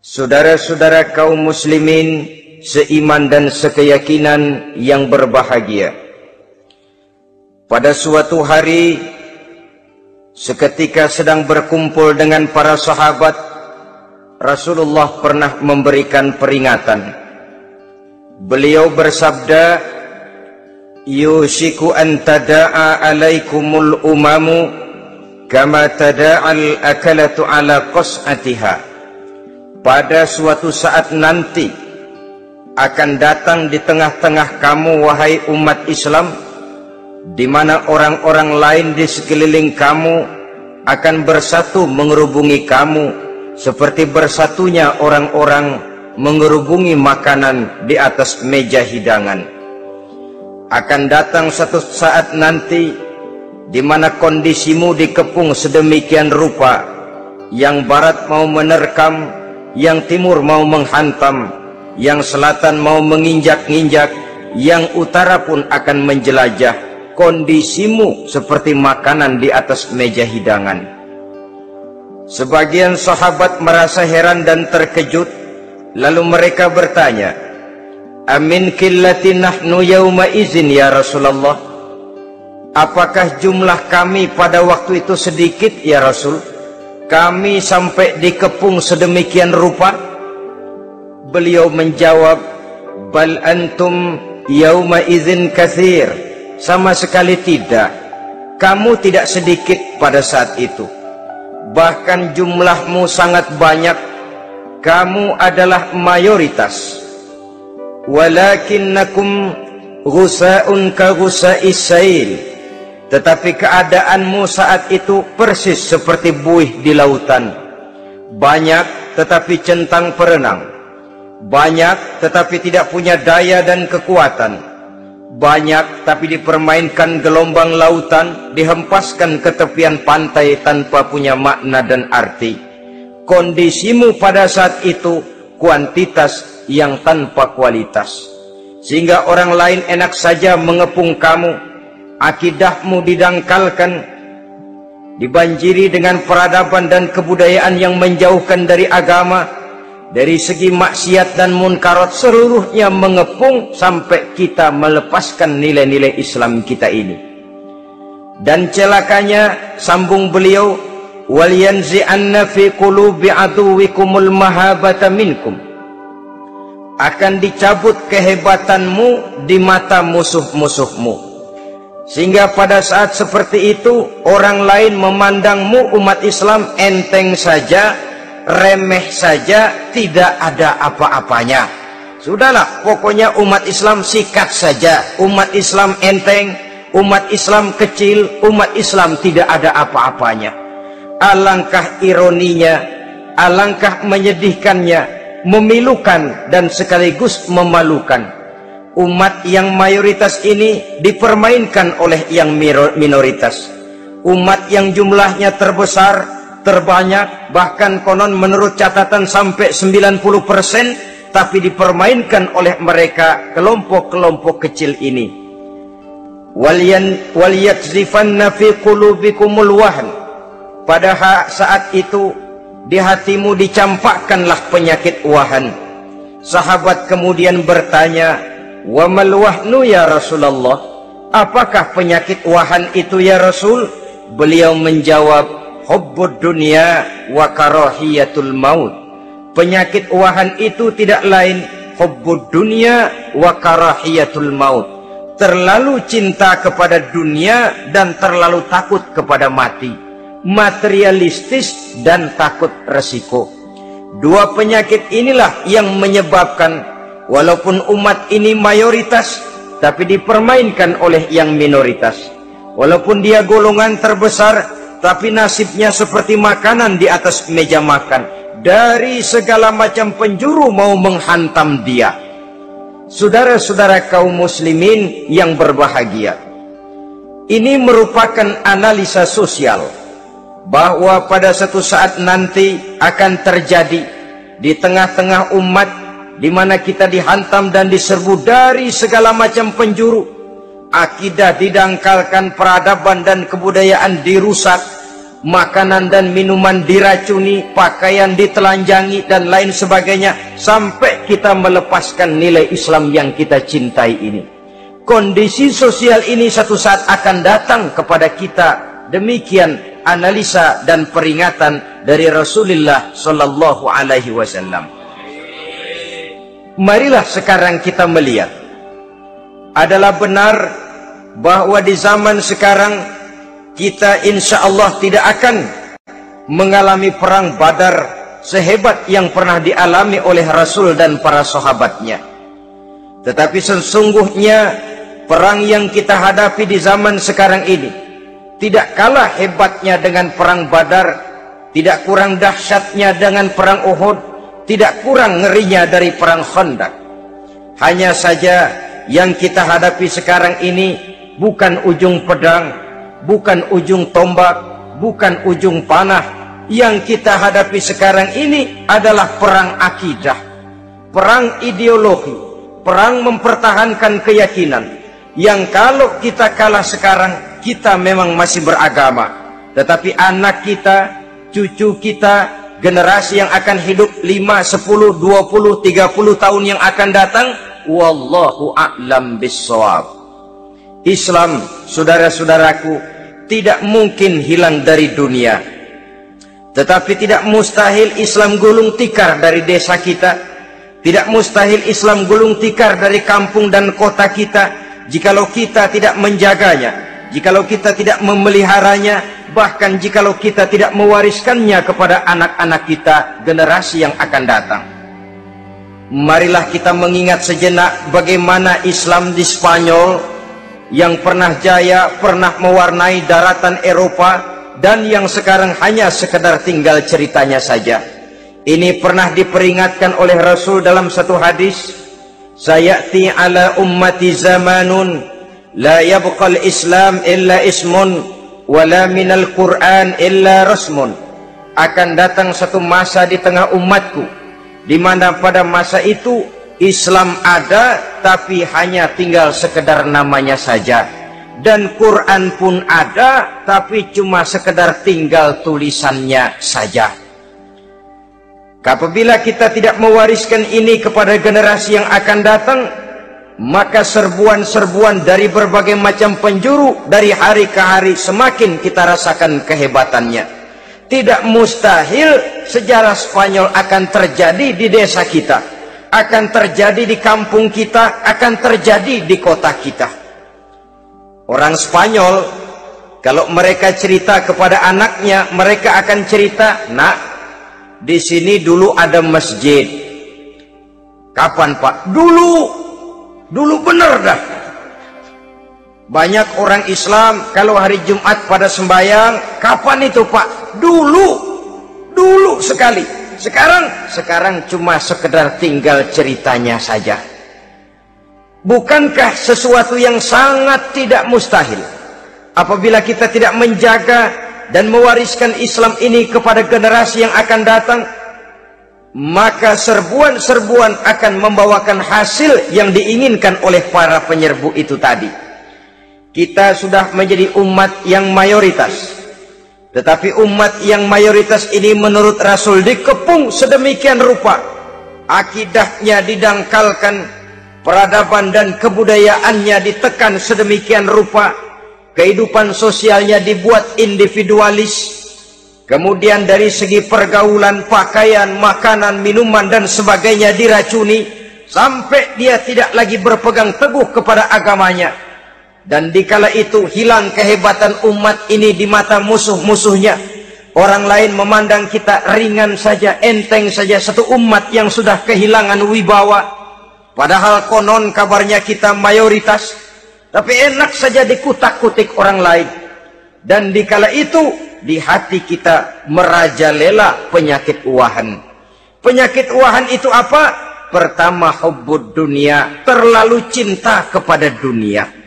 Saudara-saudara kaum muslimin seiman dan sekeyakinan yang berbahagia, pada suatu hari seketika sedang berkumpul dengan para sahabat, Rasulullah pernah memberikan peringatan. Beliau bersabda, "Yushiku an tada'a alaikumul umamu kama tada'al akalatu ala qas'atiha." Pada suatu saat nanti akan datang di tengah-tengah kamu, wahai umat Islam, di mana orang-orang lain di sekeliling kamu akan bersatu mengerubungi kamu seperti bersatunya orang-orang mengerubungi makanan di atas meja hidangan. Akan datang satu saat nanti di mana kondisimu dikepung sedemikian rupa, yang barat mau menerkam, yang timur mau menghantam, yang selatan mau menginjak-injak, yang utara pun akan menjelajah. Kondisimu seperti makanan di atas meja hidangan. Sebagian sahabat merasa heran dan terkejut, lalu mereka bertanya, "Amin qillati nahnu yauma izin ya Rasulullah?" Apakah jumlah kami pada waktu itu sedikit ya Rasul? Kami sampai dikepung sedemikian rupa? Beliau menjawab, "Bal antum yauma idzin katsir." Sama sekali tidak. Kamu tidak sedikit pada saat itu. Bahkan jumlahmu sangat banyak. Kamu adalah mayoritas. Walakinnakum ghusa'un ka ghusa'is sail. Tetapi keadaanmu saat itu persis seperti buih di lautan. Banyak tetapi centang perenang. Banyak tetapi tidak punya daya dan kekuatan. Banyak tapi dipermainkan gelombang lautan, dihempaskan ke tepian pantai tanpa punya makna dan arti. Kondisimu pada saat itu kuantitas yang tanpa kualitas, sehingga orang lain enak saja mengepung kamu. Akidahmu didangkalkan, dibanjiri dengan peradaban dan kebudayaan yang menjauhkan dari agama. Dari segi maksiat dan munkarat seluruhnya mengepung sampai kita melepaskan nilai-nilai Islam kita ini. Dan celakanya, sambung beliau, "Wal yanzi'anna fi qulubi aduwikumul mahabata minkum." Akan dicabut kehebatanmu di mata musuh-musuhmu. Sehingga pada saat seperti itu, orang lain memandangmu umat Islam enteng saja, remeh saja, tidak ada apa-apanya. Sudahlah, pokoknya umat Islam sikat saja. Umat Islam enteng, umat Islam kecil, umat Islam tidak ada apa-apanya. Alangkah ironinya, alangkah menyedihkannya, memilukan dan sekaligus memalukan. Umat yang mayoritas ini dipermainkan oleh yang minoritas. Umat yang jumlahnya terbesar, terbanyak, bahkan konon menurut catatan sampai 90%, tapi dipermainkan oleh mereka kelompok-kelompok kecil ini. Wal yakzifanna fi qulubikumul wahn. Pada saat itu di hatimu dicampakkanlah penyakit wahan. Sahabat kemudian bertanya, "Wa mal wahnu ya Rasulullah?" Apakah penyakit wahan itu ya Rasul? Beliau menjawab, "Hubbud dunya wa karahiyatul maut." Penyakit wahan itu tidak lain hubbud dunya wa karahiyatul maut. Terlalu cinta kepada dunia dan terlalu takut kepada mati. Materialistis dan takut resiko. Dua penyakit inilah yang menyebabkan walaupun umat ini mayoritas, tapi dipermainkan oleh yang minoritas. Walaupun dia golongan terbesar, tapi nasibnya seperti makanan di atas meja makan. Dari segala macam penjuru mau menghantam dia. Saudara-saudara kaum muslimin yang berbahagia, ini merupakan analisa sosial bahwa pada suatu saat nanti akan terjadi di tengah-tengah umat, di mana kita dihantam dan diserbu dari segala macam penjuru. Akidah didangkalkan, peradaban dan kebudayaan dirusak, makanan dan minuman diracuni, pakaian ditelanjangi, dan lain sebagainya, sampai kita melepaskan nilai Islam yang kita cintai ini. Kondisi sosial ini satu saat akan datang kepada kita. Demikian analisa dan peringatan dari Rasulullah Sallallahu Alaihi Wasallam. Marilah sekarang kita melihat, adalah benar bahwa di zaman sekarang kita insya Allah tidak akan mengalami perang Badar sehebat yang pernah dialami oleh Rasul dan para sahabatnya. Tetapi sesungguhnya perang yang kita hadapi di zaman sekarang ini tidak kalah hebatnya dengan perang Badar, tidak kurang dahsyatnya dengan perang Uhud, tidak kurang ngerinya dari perang Khandaq. Hanya saja yang kita hadapi sekarang ini bukan ujung pedang, bukan ujung tombak, bukan ujung panah. Yang kita hadapi sekarang ini adalah perang akidah, perang ideologi, perang mempertahankan keyakinan. Yang kalau kita kalah sekarang, kita memang masih beragama, tetapi anak kita, cucu kita, generasi yang akan hidup 5, 10, 20, 30 tahun yang akan datang, wallahu a'lam bissawab. Islam, saudara-saudaraku, tidak mungkin hilang dari dunia, tetapi tidak mustahil Islam gulung tikar dari desa kita, tidak mustahil Islam gulung tikar dari kampung dan kota kita, jikalau kita tidak menjaganya, jikalau kita tidak memeliharanya, bahkan jikalau kita tidak mewariskannya kepada anak-anak kita, generasi yang akan datang. Marilah kita mengingat sejenak bagaimana Islam di Spanyol yang pernah jaya, pernah mewarnai daratan Eropa, dan yang sekarang hanya sekedar tinggal ceritanya saja. Ini pernah diperingatkan oleh Rasul dalam satu hadis, sayati ala ummati zamanun la yabqal Islam illa ismun wala minal Quran illa rasmun. Akan datang satu masa di tengah umatku di mana pada masa itu Islam ada tapi hanya tinggal sekedar namanya saja, dan Quran pun ada tapi cuma sekedar tinggal tulisannya saja. Apabila kita tidak mewariskan ini kepada generasi yang akan datang, maka serbuan-serbuan dari berbagai macam penjuru dari hari ke hari semakin kita rasakan kehebatannya. Tidak mustahil sejarah Spanyol akan terjadi di desa kita, akan terjadi di kampung kita, akan terjadi di kota kita. Orang Spanyol, kalau mereka cerita kepada anaknya, mereka akan cerita, nak, di sini dulu ada masjid. Kapan, Pak? Dulu bener dah. Banyak orang Islam kalau hari Jumat pada sembahyang, kapan itu, Pak? Dulu sekali. Sekarang cuma sekedar tinggal ceritanya saja. Bukankah sesuatu yang sangat tidak mustahil apabila kita tidak menjaga dan mewariskan Islam ini kepada generasi yang akan datang, maka serbuan-serbuan akan membawakan hasil yang diinginkan oleh para penyerbu itu tadi. Kita sudah menjadi umat yang mayoritas, tetapi umat yang mayoritas ini menurut Rasul dikepung sedemikian rupa, akidahnya didangkalkan, peradaban dan kebudayaannya ditekan sedemikian rupa, kehidupan sosialnya dibuat individualis, kemudian dari segi pergaulan, pakaian, makanan, minuman dan sebagainya diracuni, sampai dia tidak lagi berpegang teguh kepada agamanya. Dan dikala itu hilang kehebatan umat ini di mata musuh-musuhnya. Orang lain memandang kita ringan saja, enteng saja, satu umat yang sudah kehilangan wibawa, padahal konon kabarnya kita mayoritas, tapi enak saja dikutak-kutik orang lain. Dan dikala itu di hati kita merajalela penyakit uahan. Penyakit uahan itu apa? Pertama, hubbud dunia, terlalu cinta kepada dunia.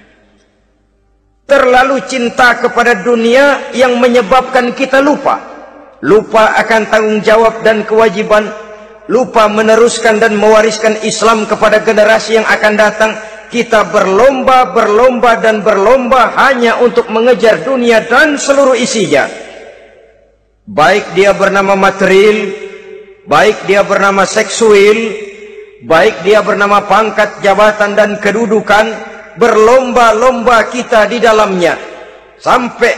Terlalu cinta kepada dunia yang menyebabkan kita lupa akan tanggung jawab dan kewajiban, lupa meneruskan dan mewariskan Islam kepada generasi yang akan datang. Kita berlomba hanya untuk mengejar dunia dan seluruh isinya. baik dia bernama material, baik dia bernama seksual, baik dia bernama pangkat, jabatan dan kedudukan, berlomba-lomba kita di dalamnya sampai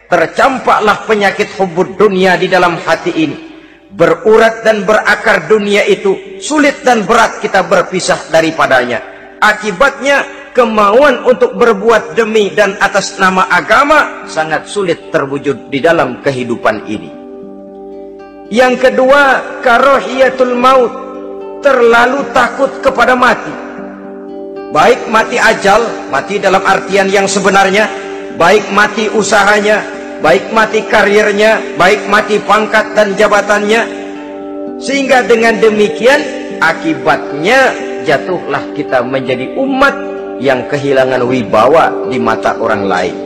tercampaklah penyakit hubbud dunia di dalam hati ini. Berurat dan berakar dunia itu, sulit dan berat kita berpisah daripadanya. Akibatnya kemauan untuk berbuat demi dan atas nama agama sangat sulit terwujud di dalam kehidupan ini. Yang kedua, karahiyatul maut, terlalu takut kepada mati. Baik mati ajal, mati dalam artian yang sebenarnya, baik mati usahanya, baik mati karirnya, baik mati pangkat dan jabatannya. Sehingga dengan demikian akibatnya jatuhlah kita menjadi umat yang kehilangan wibawa di mata orang lain.